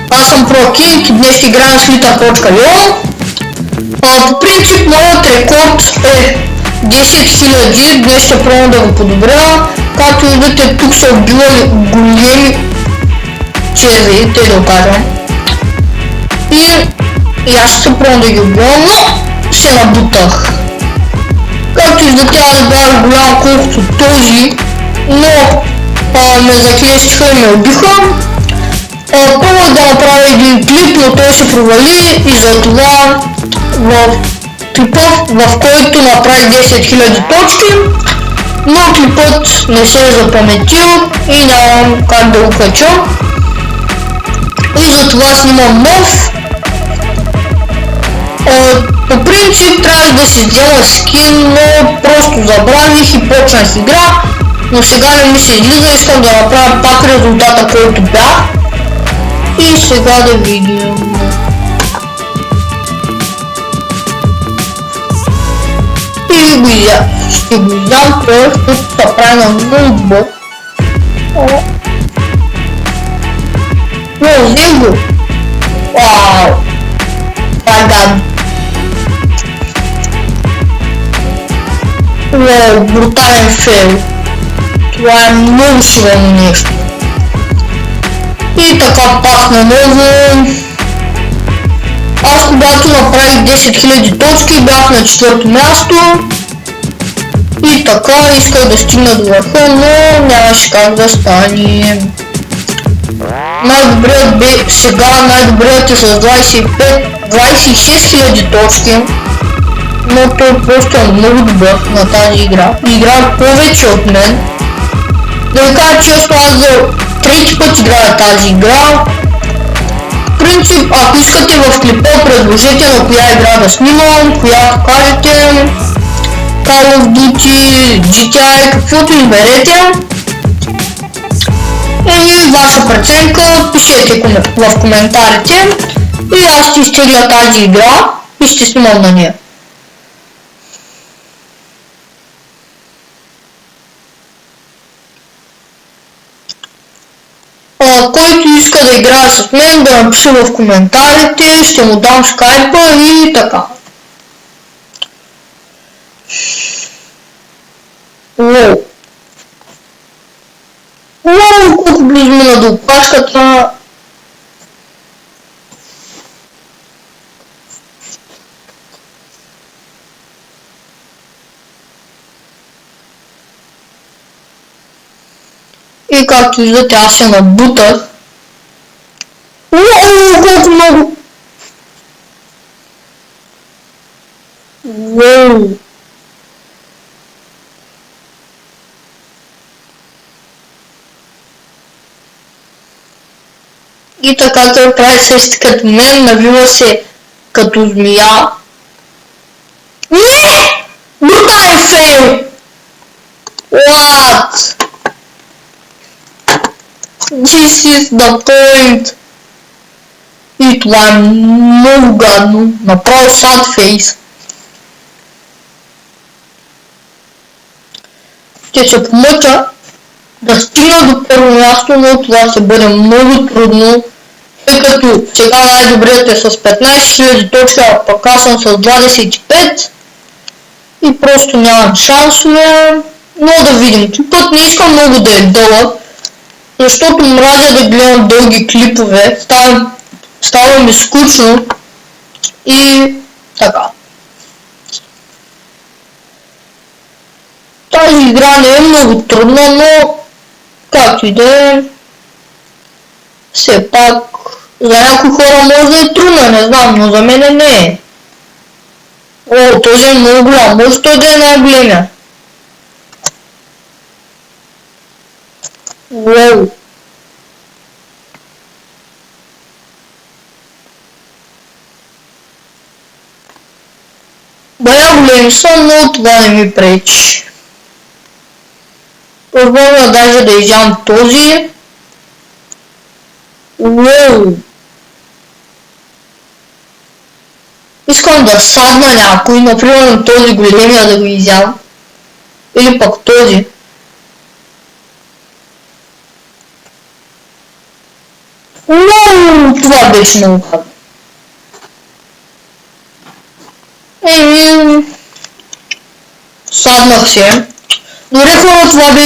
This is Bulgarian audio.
Аз съм ProKing и днес ще играем с Lita.io. По принцип моят рекорд е 10 000, днес ще пробвам да го подобря. Както виждате, тук са отбивали големи черви, те да кажем. И аз ще пробвам да ги убивам, но се набутах. Както виждате, аз бях голям колкото този, но ме заклещиха и ме убиха. Пробвах да направя един клип, но той се провали и затова в клипа, в който направих 10 000 точки, но клипът не се е запаметил и нямам как да го кача. И затова снимам нов. По принцип трябваше да си взема скин, но просто забравих и почнах игра, но сега не ми се излиза, искам да направя пак резултата, който бях. И сега да видим. И ще го издам, просто се прави на ноутбук. Взем го. Вау! Паган. Вау, брутален фейл. Това е много силно нещо. И така пак наново. Аз когато направих 10 000 точки бях на 4-то място. И така исках да стигна до върха, но нямаше как да стане. Най-добрият бе сега, най-добрият е с 26 000 точки. Но той просто е много добър на тази игра. Играе повече от мен. Да ви кажа често, аз за трети път играя тази игра. В принцип, ако искате в клипа, предложете на коя игра да снимам, която кажете. Call of Duty, GTA, каквото изберете. И ваша преценка, пишете в коментарите. И аз ще изтегля тази игра и ще снимам на нея. Който иска да играе с мен, да напише в коментарите, ще му дам скайпа и така. Уоу! Уоу, колко близо мина до опашката. И както виждате, аз се набутах. Уау, колко много! Уау! И така той прави също като мен, навива се като змия. Не! Брутален фейл! What? This is the point. И това е много гадно. Направо sad face. Ще се помъча да стигна до първо място, но това ще бъде много трудно. Тъй като сега най-добрият е с 15 000 точки, а пък аз съм с 25. И просто нямам шансове. Но да видим. Клипът не искам много да е дълъг, защото мразя да гледам дълги клипове, става ми скучно и така. Тази игра не е много трудна, но както и да е, все пак за някои хора може да е трудна, не знам, но за мен не е. О, този е много голям, може той да е най-големия. Уау! Бая големи са, но това не ми пречи. Пробвам даже да изям този. Уау! Искам да садна някой, например този големия да го изям. Или пък този. Това беше много хубаво. Саднах се. Дори хора, това беше